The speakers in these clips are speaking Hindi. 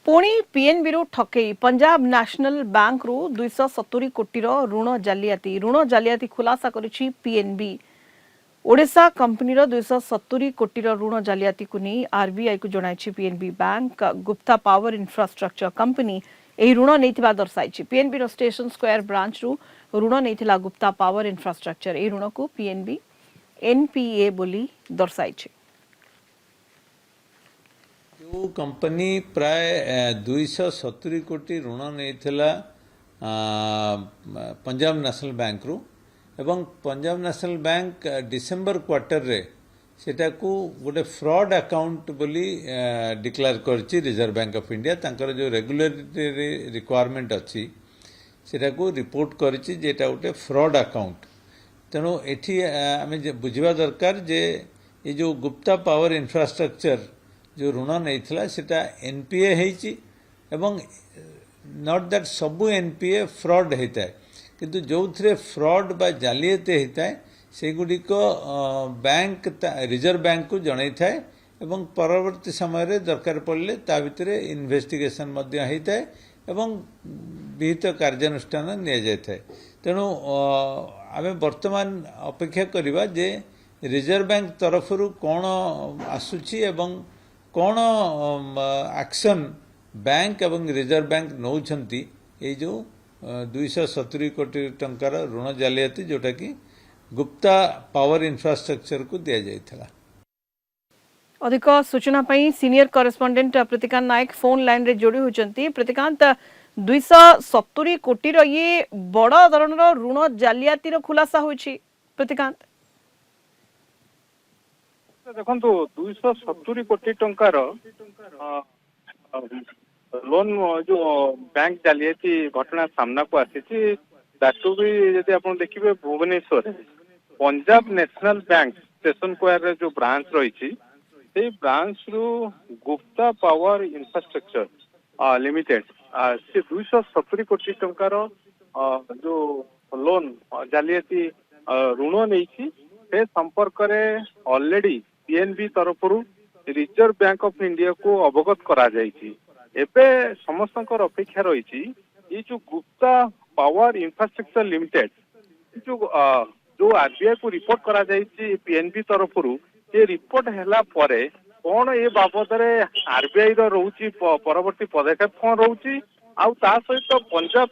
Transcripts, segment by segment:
पुणी पीएनबी रु ठकई पंजाब नेशनल बैंक रु 270 कोटी ऋण जालियाती खुलासा करिछि पीएनबी। ओडिशा कंपनी 270 कोटी ऋण जालियाती को नहीं आरबीआई को जणाइछि PNB bank. Gupta power infrastructure company एही ऋण नैथिबा दर्शाइछि। पीएनबी रो स्टेशन स्क्वायर ब्रांच रु ऋण नैथिला गुप्ता पावर इंफ्रास्ट्रक्चर एही ऋण को पीएनबी एनपीए बोली दर्शाइछि। जो कंपनी प्राय 270 कोटी ऋण नहीं पंजाब नेशनल बैंक रु एवं Punjab national bank December quarter रे सेटा को गोटे फ्रॉड अकाउंट बोली डिक्लेयर करछि रिजर्व बैंक ऑफ इंडिया। तांकर जो रेगुलेटरी रिक्वायरमेंट अच्छी सेटा को रिपोर्ट करछि जेटा गोटे फ्रॉड अकाउंट। तेणु एठी आमे बुझिबा दरकार जे ये जो गुप्ता पावर इंफ्रास्ट्रक्चर जो ऋण नहीं सेटा एनपीए है एवं नॉट दैट सबू एनपीए फ्रॉड होता है किंतु जो थे फ्रॉड बा जालियाती होता है से गुड़िक बैंक रिजर्व बैंक को जन था एवं परवर्ती समय रे दरकार पड़े ता भितर इन्वेस्टिगेशन होता है एवं विहित कार्यानुष्ठान निया जाए। तेणु आमे वर्तमान अपेक्षा करिबा जे रिजर्व बैंक तरफ कौन आसुची एवं कौन एक्शन बैंक एवं रिजर्व बैंक नौछंती ये जो 270 कोटी टंकार ऋण जालियाती जोटा कि गुप्ता पावर इंफ्रास्ट्रक्चर को दिया जाइथला। अधिक सूचना पई सीनियर करेस्पोंडेंट प्रतिकांत नायक फोन लाइन रे जोड़ी होचंती। प्रतिकांत 270 कोटी रो ये बड़ धरणर ऋण जालियाती रो खुलासा होईछि। प्रतिकांत देखो 270 कोटी टंकार लोन जो बैंक जालियाती घटना सामना को आसी भी यदि आप देखिए Bhubaneswar Punjab national bank station square जो ब्रांच रही ब्रांच रु गुप्ता पावर इंफ्रास्ट्रक्चर लिमिटेड से 270 कोटी टंकार जो लोन जालियाती ऋण नहीं से संपर्क में ऑलरेडी पीएनबी तरफ रिजर्व बैंक ऑफ इंडिया को अवगत करा जायछि। एबे समस्त अपेक्षा रही ये जो गुप्ता पावर इंफ्रास्ट्रक्चर लिमिटेड जो आरबीआई को रिपोर्ट करा जायछि पीएनबी तरफ ये रिपोर्ट हैला परे कौन ए बाबद आरबीआई रोची परवर्ती पदक्षेप कौन रोची आउ ता सहित पंजाब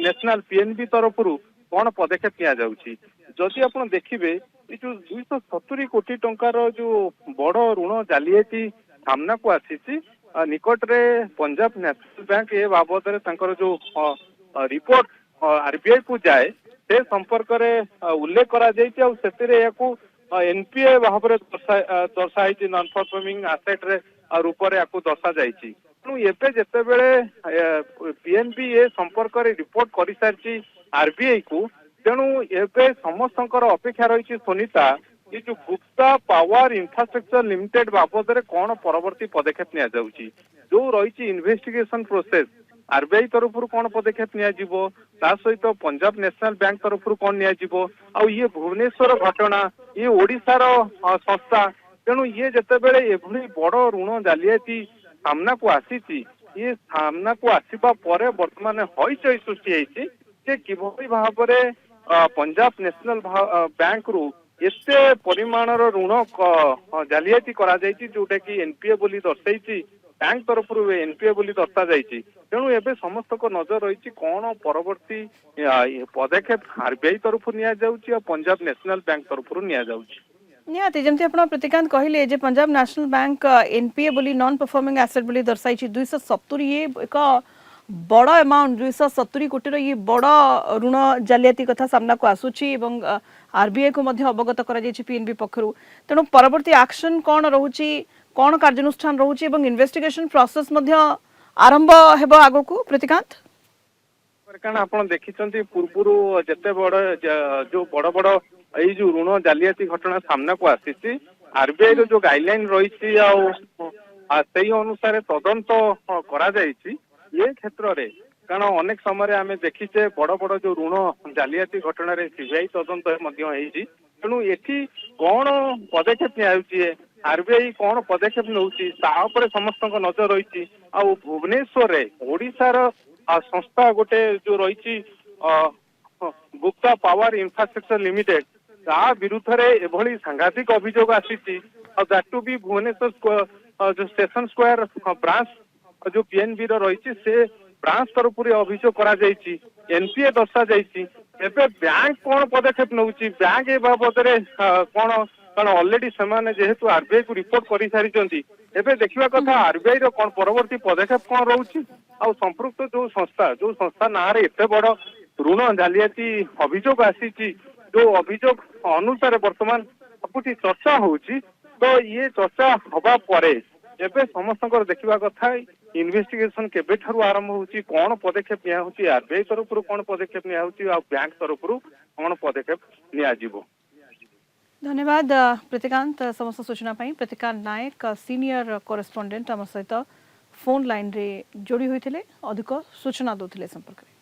नेशनल पीएनबी तरफ कौन पदक्षेप निया जाउछि। जदि आपण देखिबे ये जो 270 कोटी टंकार जो बड़ ऋण जालियाती सामना को आसी निकट रे पंजाब नेशनल बैंक ए बाबद जो रिपोर्ट आरबीआई को जाए से संपर्क में उल्लेख करा एनपीए भाव में दर्शाई नॉन परफॉर्मिंग एसेट रे रूप में दर्शा जाइए। तेणु एबे जेते बेले पीएनबी ए संपर्क में रिपोर्ट कर सारी आरबीआई को तेणु एबे समस्त अपेक्षा रही सुनीता ये जो गुप्ता पावर इंफ्रास्ट्रक्चर लिमिटेड बाबद कौन परवर्ती पदक्षेप निया जाउची जो रही इन्वेस्टिगेशन प्रोसेस आरबीआई तरफ कौन पदक्षेप निया जिवो ता सहित पंजाब नेशनल बैंक तरफ कौन निया जिवो आउ ये भुवनेश्वर घटना ये ओडिशार संस्था तेणु ये जेते बेले एभली बड़ ऋण जालियाती सामना को आसी ये सामना को आसीबा परे वर्तमान हईचई सृष्टि होईची जे किभली भाव में पंजाब नेशनल बैंक रु एते परिमाणर ऋण जालियाती करा जायछि जोटा कि एनपीए बोली दर्शाई बैंक तरफ एनपीए बोली दर्शा जायछि। तेणु एबे समस्त को नजर रही कौन परवर्ती पदक्षेप आरबीआई तरफ निया जाउछि और पंजाब नेशनल बैंक तरफ निया जाउछि। निहाती जमती आपण प्रतिकांत कहले जे पंजाब नेशनल बैंक एनपीए बोली नॉन परफॉर्मिंग एसेट बोली दर्शाई 270 ये एक बड़ अमाउंट 270 कोटी ये बड़ ऋण जालियाती कथा सामना को आसुची एवं आरबीआई को मध्य अवगत करा जायछि पीएनबी पक्षरु। तेणु परवर्ती एक्शन कौन रहुची कौन कार्यानुष्ठान रहुची एवं इन्वेस्टिगेशन प्रोसेस मध्य आरंभ हेबो आगो को। प्रतिकांत कारण आपण देखिचंती पूर्वरु जते बड़ जो बड़ बड़ এই जो ऋण जालियाती घटना सामना को आसी आरबीआई रो जो गाइडलाइन रही अनुसार तदंत करा जायछि ये क्षेत्र रे कारण अनेक समय आम देखीचे बड़ बड़ जो ऋण जालियाती घटना सीबीआई तदंत तेणु एठी कौन पदक्षेप नि आरबीआई कौन पदक्षेप नौची समस्त नजर रही भुवनेश्वर ओडिशार संस्था गोटे जो रही गुप्ता पावर इंफ्रास्ट्रक्चर लिमिटेड ता विरुद्ध रे एभली सांघातिक अभियोग आसी दैट टू बी भुवनेश्वर जो स्टेशन स्क्वायर ब्रांच जो पीएनबी रही से ब्रांच तरफ अभियोग करा एनपीए दर्शा एबे बैंक कौन पदक्षेप नौची बैंक ए बाबद कौन कारण ऑलरेडी से जेहेतु आरबीआई को रिपोर्ट कर सारी एबे देखा कथा आरबीआई कौन परवर्ती पदक्षेप कौन रोचे आ संपृक्त जो संस्था ना एत बड़ ऋण जालियाती अभियोग आसी जो अभियोग अनुसार वर्तमान सबुठी चर्चा होची तो ये चर्चा हवा परे एबे समस्त देखा कथा इन्वेस्टिगेशन केबे ठारू आरंभ होची कौन पदक्षेप निया होची आरबीआई तरफ कौन पदक्षेप निया होची आ बैंक तरफ कौन पदक्षेप निया जीवो। धन्यवाद प्रतिकांत समस्त सूचना पाई। प्रतिकांत नायक सीनियर करेस्पोंडेंट आम सहित फोन लाइन रे जोड़ी होते अधिक सूचना दौले संपर्क में।